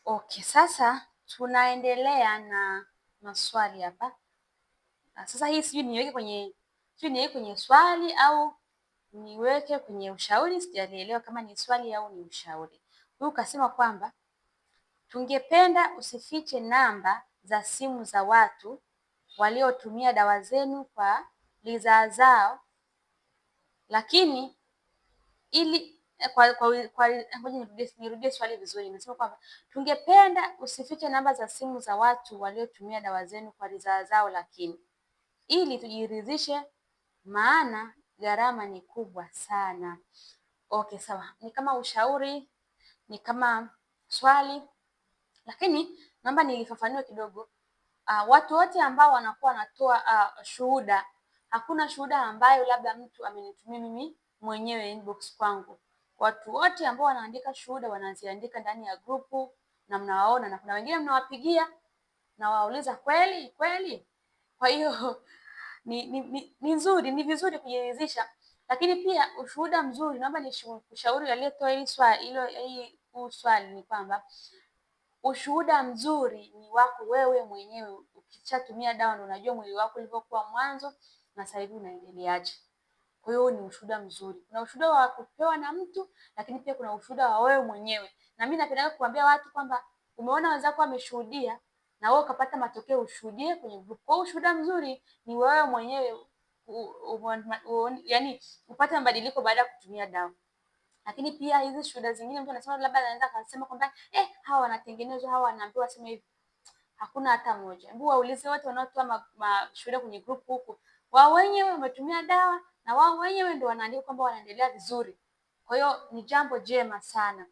Okay, sasa tunaendelea na maswali hapa. Sasa hii sijui niweke kwenye swali au niweke kwenye ushauri, sijalielewa kama ni swali au ni ushauri. Huyu kasema kwamba tungependa usifiche namba za simu za watu waliotumia dawa zenu kwa ridhaa zao, lakini ngoja nirudie swali vizuri. Nasema kwamba tungependa usifiche namba za simu za watu waliotumia dawa zenu kwa ridhaa zao, lakini ili tujiridhishe, maana gharama ni kubwa sana. Okay, sawa. Ni kama ushauri, ni kama swali, lakini naomba nilifafanue kidogo. Watu wote ambao wanakuwa wanatoa shuhuda, hakuna shuhuda ambayo labda mtu amenitumia mimi mwenyewe inbox kwangu. Watu wote ambao wanaandika shuhuda wanaziandika ndani ya grupu na mnawaona, na kuna wengine mnawapigia na wauliza kweli kweli. Kwa hiyo ni nzuri, ni vizuri kujiridhisha, lakini pia ushuhuda mzuri, naomba nishauri aliyetoa hii swali ni kwamba ushuhuda mzuri ni wako wewe mwenyewe. Ukishatumia dawa ndio unajua mwili wako ulivyokuwa mwanzo na sasa hivi unaendeleaje. Kwa hiyo ni ushuhuda mzuri. Kuna ushuhuda wa kupewa na mtu, lakini pia kuna ushuhuda wa wewe mwenyewe. Na mimi napenda kuambia watu kwamba umeona wenzako wameshuhudia na wewe ukapata matokeo, ushuhudie kwenye group. Kwa hiyo ushuhuda mzuri ni wewe mwenyewe, yaani upate mabadiliko baada ya kutumia dawa. Lakini pia hizi shuhuda zingine mtu anasema labda anaweza akasema kwamba hawa wanatengenezwa, hawa wanaambiwa sema hivi. Hakuna hata moja. Hebu waulize wote wanaotoa mashuhuda kwenye group huku, wao wenyewe wametumia dawa na wao wenyewe ndio wanaandika kwamba wanaendelea vizuri. Kwa hiyo ni jambo jema sana.